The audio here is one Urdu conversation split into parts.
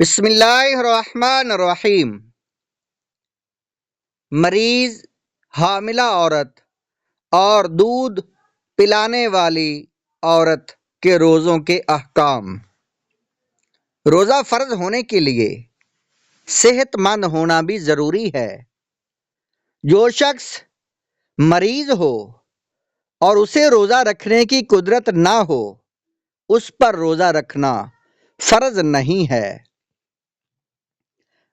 بسم اللہ الرحمن الرحیم۔ مریض، حاملہ عورت اور دودھ پلانے والی عورت کے روزوں کے احکام۔ روزہ فرض ہونے کے لیے صحت مند ہونا بھی ضروری ہے۔ جو شخص مریض ہو اور اسے روزہ رکھنے کی قدرت نہ ہو اس پر روزہ رکھنا فرض نہیں ہے،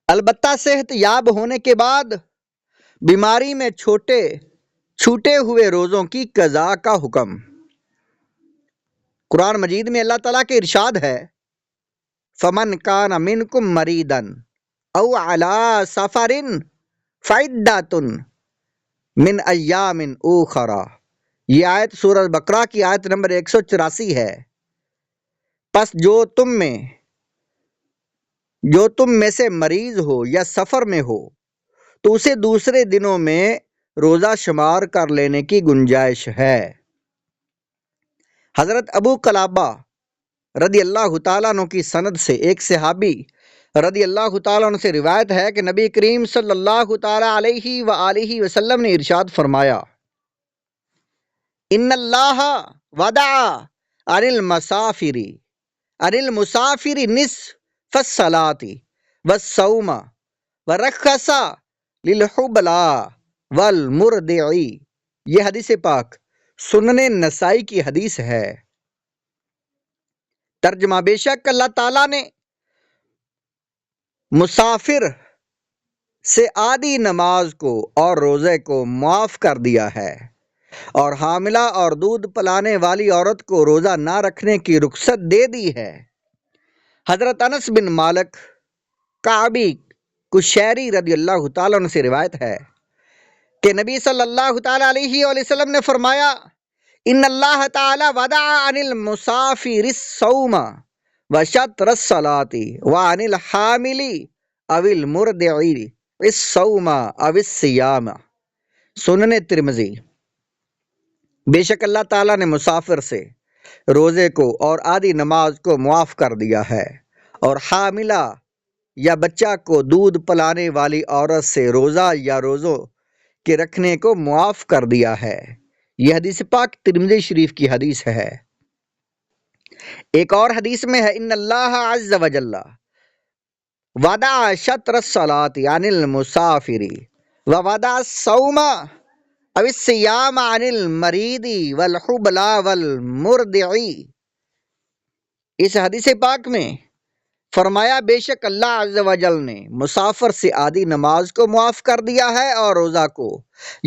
البتہ صحت یاب ہونے کے بعد بیماری میں چھوٹے ہوئے روزوں کی قضا کا حکم۔ قرآن مجید میں اللہ تعالیٰ کے ارشاد ہے، فَمَنْ كَانَ مِنْكُمْ مَرِيضًا أَوْ عَلَىٰ سَفَرٍ فَعِدَّةٌ مِنْ أَيَّامٍ أُخَرَ۔ یہ آیت سورہ بقرہ کی آیت نمبر 184 ہے۔ پس جو تم میں سے مریض ہو یا سفر میں ہو تو اسے دوسرے دنوں میں روزہ شمار کر لینے کی گنجائش ہے۔ حضرت ابو قلابہ رضی اللہ تعالیٰ عنہ کی سند سے ایک صحابی رضی اللہ تعالیٰ عنہ سے روایت ہے کہ نبی کریم صلی اللہ تعالیٰ علیہ وآلہ وسلم نے ارشاد فرمایا، ان اللہ وضع عن المسافر نصف الصلاۃ والصوم ورخص للحبلى والمرضع۔ یہ حدیث پاک سنن نسائی کی حدیث ہے۔ ترجمہ، بے شک اللہ تعالیٰ نے مسافر سے آدھی نماز کو اور روزے کو معاف کر دیا ہے، اور حاملہ اور دودھ پلانے والی عورت کو روزہ نہ رکھنے کی رخصت دے دی ہے۔ حضرت انس بن مالک کعبی کشیری رضی اللہ تعالیٰ عنہ سے روایت ہے کہ نبی صلی اللہ تعالیٰ علیہ وآلہ وسلم نے فرمایا، ان اللہ تعالیٰ وضع عن المسافر الصوم وشطر الصلاة وعن الحامل او المرضع الصوم او الصیام۔ سنن ترمذی۔ بے شک اللہ تعالیٰ نے مسافر سے روزے کو اور آدھی نماز کو معاف کر دیا ہے، اور حاملہ یا بچہ کو دودھ پلانے والی عورت سے روزہ یا روزوں کے رکھنے کو معاف کر دیا ہے۔ یہ حدیث پاک ترمذی شریف کی حدیث ہے۔ ایک اور حدیث میں ہے، ان اللہ عز وجل وضع شطر الصلاة عن المسافر ووضع الصوم او الصیام عن المریض والحبلى والمرضع۔ اس حدیث پاک میں فرمایا، بے شک اللہ عز و جل نے مسافر سے آدھی نماز کو معاف کر دیا ہے، اور روزہ کو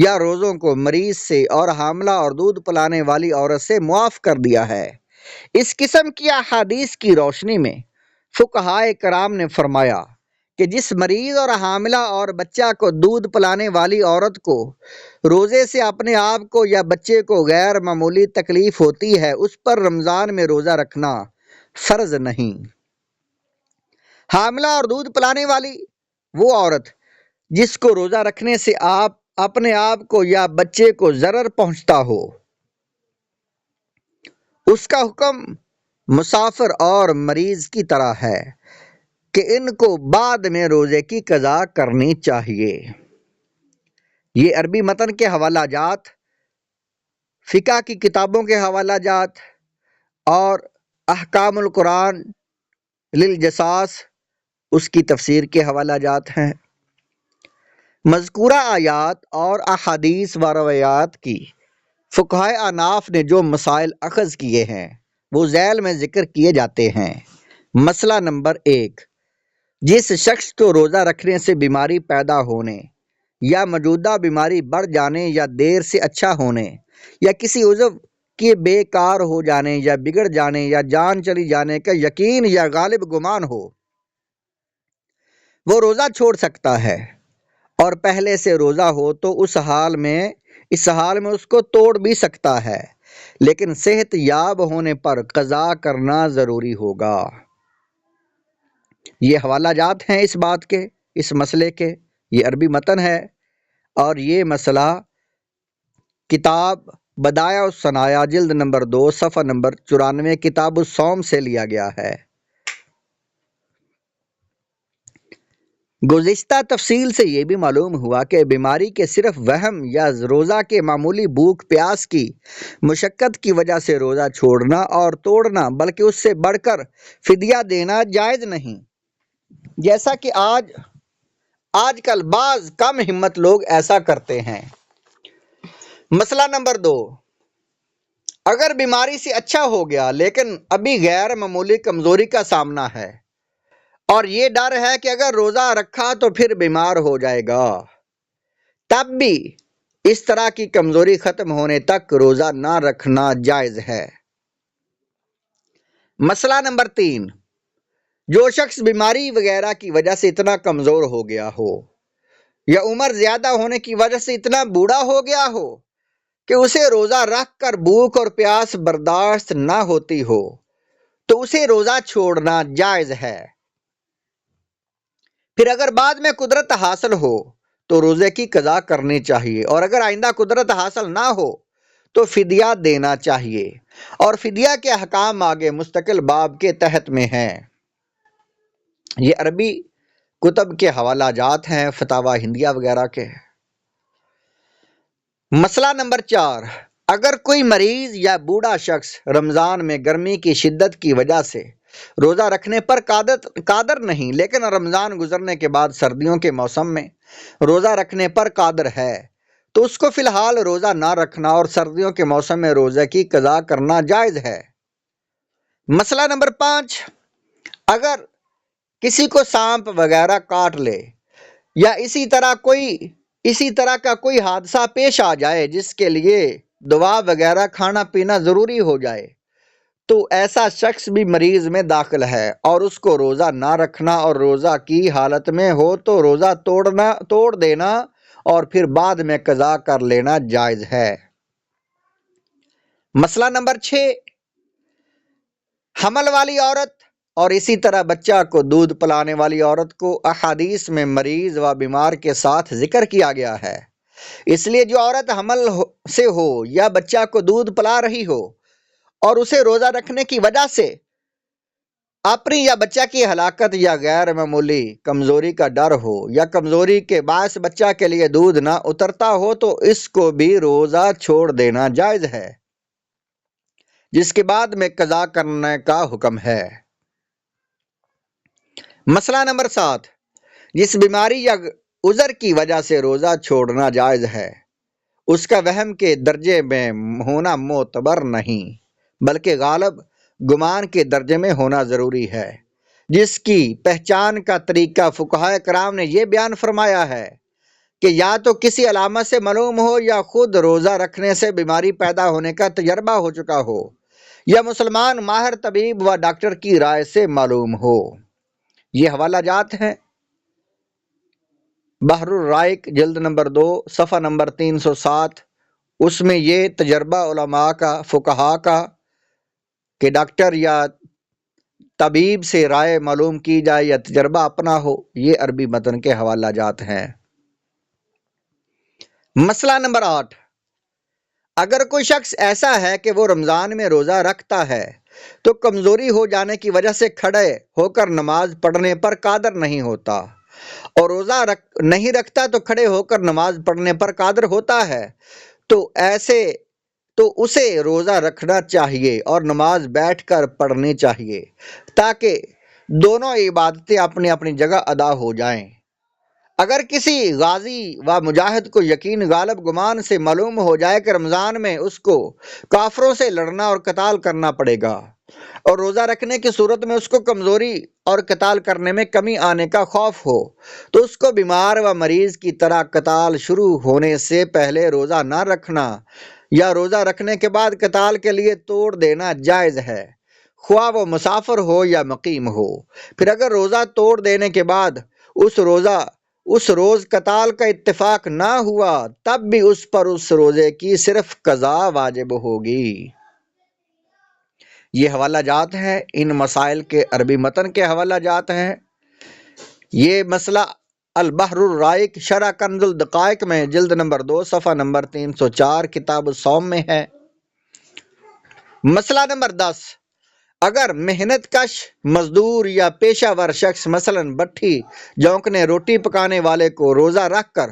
یا روزوں کو مریض سے اور حاملہ اور دودھ پلانے والی عورت سے معاف کر دیا ہے۔ اس قسم کی احادیث کی روشنی میں فقہائے کرام نے فرمایا کہ جس مریض اور حاملہ اور بچہ کو دودھ پلانے والی عورت کو روزے سے اپنے آپ کو یا بچے کو غیر معمولی تکلیف ہوتی ہے اس پر رمضان میں روزہ رکھنا فرض نہیں۔ حاملہ اور دودھ پلانے والی وہ عورت جس کو روزہ رکھنے سے اپنے آپ کو یا بچے کو ضرر پہنچتا ہو، اس کا حکم مسافر اور مریض کی طرح ہے کہ ان کو بعد میں روزے کی قضا کرنی چاہیے۔ یہ عربی متن کے حوالہ جات، فقہ کی کتابوں کے حوالہ جات اور احکام القرآن للجساس اس کی تفسیر کے حوالہ جات ہیں۔ مذکورہ آیات اور احادیث و روایات کی فقہائے احناف نے جو مسائل اخذ کیے ہیں وہ ذیل میں ذکر کیے جاتے ہیں۔ مسئلہ نمبر 1، جس شخص کو روزہ رکھنے سے بیماری پیدا ہونے یا موجودہ بیماری بڑھ جانے یا دیر سے اچھا ہونے یا کسی عضو کے بے کار ہو جانے یا بگڑ جانے یا جان چلی جانے کا یقین یا غالب گمان ہو، وہ روزہ چھوڑ سکتا ہے، اور پہلے سے روزہ ہو تو اس حال میں اس کو توڑ بھی سکتا ہے، لیکن صحت یاب ہونے پر قضا کرنا ضروری ہوگا۔ یہ حوالہ جات ہیں اس بات کے، اس مسئلے کے۔ یہ عربی متن ہے، اور یہ مسئلہ کتاب بدائع الصنایع جلد نمبر 2 صفحہ نمبر 94 کتاب الصوم سے لیا گیا ہے۔ گزشتہ تفصیل سے یہ بھی معلوم ہوا کہ بیماری کے صرف وہم یا روزہ کے معمولی بھوک پیاس کی مشقت کی وجہ سے روزہ چھوڑنا اور توڑنا بلکہ اس سے بڑھ کر فدیہ دینا جائز نہیں، جیسا کہ آج کل بعض کم ہمت لوگ ایسا کرتے ہیں۔ مسئلہ نمبر 2، اگر بیماری سے اچھا ہو گیا لیکن ابھی غیر معمولی کمزوری کا سامنا ہے اور یہ ڈر ہے کہ اگر روزہ رکھا تو پھر بیمار ہو جائے گا، تب بھی اس طرح کی کمزوری ختم ہونے تک روزہ نہ رکھنا جائز ہے۔ مسئلہ نمبر 3، جو شخص بیماری وغیرہ کی وجہ سے اتنا کمزور ہو گیا ہو یا عمر زیادہ ہونے کی وجہ سے اتنا بوڑھا ہو گیا ہو کہ اسے روزہ رکھ کر بھوک اور پیاس برداشت نہ ہوتی ہو تو اسے روزہ چھوڑنا جائز ہے۔ پھر اگر بعد میں قدرت حاصل ہو تو روزے کی قضا کرنی چاہیے، اور اگر آئندہ قدرت حاصل نہ ہو تو فدیہ دینا چاہیے، اور فدیہ کے احکام آگے مستقل باب کے تحت میں ہیں۔ یہ عربی کتب کے حوالہ جات ہیں، فتاوی ہندیہ وغیرہ کے۔ مسئلہ نمبر 4، اگر کوئی مریض یا بوڑھا شخص رمضان میں گرمی کی شدت کی وجہ سے روزہ رکھنے پر قادر نہیں، لیکن رمضان گزرنے کے بعد سردیوں کے موسم میں روزہ رکھنے پر قادر ہے، تو اس کو فی الحال روزہ نہ رکھنا اور سردیوں کے موسم میں روزے کی قضا کرنا جائز ہے۔ مسئلہ نمبر 5، اگر کسی کو سانپ وغیرہ کاٹ لے یا اسی طرح کا کوئی حادثہ پیش آ جائے جس کے لیے دوا وغیرہ کھانا پینا ضروری ہو جائے، تو ایسا شخص بھی مریض میں داخل ہے اور اس کو روزہ نہ رکھنا اور روزہ کی حالت میں ہو تو روزہ توڑ دینا اور پھر بعد میں قضا کر لینا جائز ہے۔ مسئلہ نمبر 6، حمل والی عورت اور اسی طرح بچہ کو دودھ پلانے والی عورت کو احادیث میں مریض و بیمار کے ساتھ ذکر کیا گیا ہے، اس لیے جو عورت حمل سے ہو یا بچہ کو دودھ پلا رہی ہو اور اسے روزہ رکھنے کی وجہ سے اپنی یا بچہ کی ہلاکت یا غیر معمولی کمزوری کا ڈر ہو یا کمزوری کے باعث بچہ کے لیے دودھ نہ اترتا ہو تو اس کو بھی روزہ چھوڑ دینا جائز ہے، جس کے بعد میں قضا کرنے کا حکم ہے۔ مسئلہ نمبر 7، جس بیماری یا عذر کی وجہ سے روزہ چھوڑنا جائز ہے اس کا وہم کے درجے میں ہونا معتبر نہیں بلکہ غالب گمان کے درجے میں ہونا ضروری ہے، جس کی پہچان کا طریقہ فقہائے کرام نے یہ بیان فرمایا ہے کہ یا تو کسی علامت سے معلوم ہو یا خود روزہ رکھنے سے بیماری پیدا ہونے کا تجربہ ہو چکا ہو یا مسلمان ماہر طبیب و ڈاکٹر کی رائے سے معلوم ہو۔ یہ حوالہ جات ہیں بحر الرائق جلد نمبر 2 صفحہ نمبر 307، اس میں یہ تجربہ علماء کا فقہاء کا کہ ڈاکٹر یا طبیب سے رائے معلوم کی جائے یا تجربہ اپنا ہو، یہ عربی متن کے حوالہ جات ہیں۔ مسئلہ نمبر 8، اگر کوئی شخص ایسا ہے کہ وہ رمضان میں روزہ رکھتا ہے تو کمزوری ہو جانے کی وجہ سے کھڑے ہو کر نماز پڑھنے پر قادر نہیں ہوتا، اور روزہ نہیں رکھتا تو کھڑے ہو کر نماز پڑھنے پر قادر ہوتا ہے، تو اسے روزہ رکھنا چاہیے اور نماز بیٹھ کر پڑھنی چاہیے تاکہ دونوں عبادتیں اپنی اپنی جگہ ادا ہو جائیں۔ اگر کسی غازی و مجاہد کو یقین غالب گمان سے معلوم ہو جائے کہ رمضان میں اس کو کافروں سے لڑنا اور قتال کرنا پڑے گا اور روزہ رکھنے کی صورت میں اس کو کمزوری اور قتال کرنے میں کمی آنے کا خوف ہو تو اس کو بیمار و مریض کی طرح قتال شروع ہونے سے پہلے روزہ نہ رکھنا یا روزہ رکھنے کے بعد قتال کے لیے توڑ دینا جائز ہے، خواہ وہ مسافر ہو یا مقیم ہو۔ پھر اگر روزہ توڑ دینے کے بعد اس روز قتال کا اتفاق نہ ہوا تب بھی اس پر اس روزے کی صرف قضا واجب ہوگی۔ یہ حوالہ جات ہیں، ان مسائل کے عربی متن کے حوالہ جات ہیں۔ یہ مسئلہ البحر الرائق شرح کنز الدقائق میں جلد نمبر 2 صفحہ نمبر 304 کتاب الصوم میں ہے۔ مسئلہ نمبر 10، اگر محنت کش مزدور یا پیشہ ور شخص مثلاً بٹھی جونکنے روٹی پکانے والے کو روزہ رکھ کر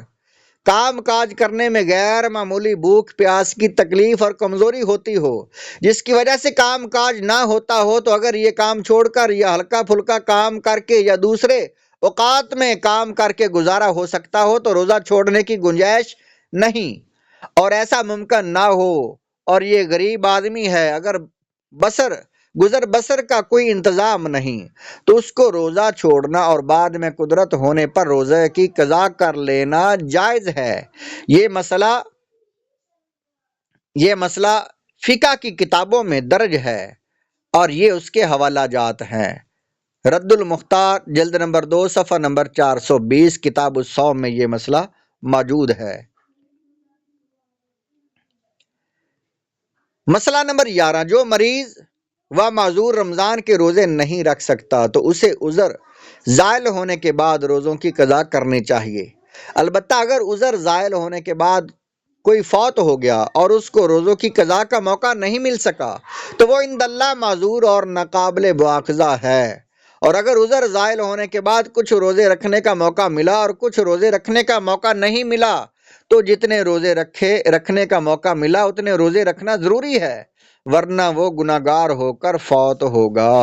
کام کاج کرنے میں غیر معمولی بھوک پیاس کی تکلیف اور کمزوری ہوتی ہو، جس کی وجہ سے کام کاج نہ ہوتا ہو، تو اگر یہ کام چھوڑ کر یا ہلکا پھلکا کام کر کے یا دوسرے اوقات میں کام کر کے گزارا ہو سکتا ہو تو روزہ چھوڑنے کی گنجائش نہیں، اور ایسا ممکن نہ ہو اور یہ غریب آدمی ہے، اگر گزر بسر کا کوئی انتظام نہیں، تو اس کو روزہ چھوڑنا اور بعد میں قدرت ہونے پر روزے کی قضا کر لینا جائز ہے۔ یہ مسئلہ فقہ کی کتابوں میں درج ہے اور یہ اس کے حوالہ جات ہیں۔ رد المختار جلد نمبر 2 صفحہ نمبر 420 کتاب الصوم میں یہ مسئلہ موجود ہے۔ مسئلہ نمبر 11، جو مریض و معذور رمضان کے روزے نہیں رکھ سکتا تو اسے عذر زائل ہونے کے بعد روزوں کی قضا کرنی چاہیے، البتہ اگر عذر زائل ہونے کے بعد کوئی فوت ہو گیا اور اس کو روزوں کی قضا کا موقع نہیں مل سکا تو وہ عند اللہ معذور اور ناقابل مواخذہ ہے، اور اگر عذر زائل ہونے کے بعد کچھ روزے رکھنے کا موقع ملا اور کچھ روزے رکھنے کا موقع نہیں ملا تو جتنے روزے رکھنے کا موقع ملا اتنے روزے رکھنا ضروری ہے، ورنہ وہ گناہگار ہو کر فوت ہوگا۔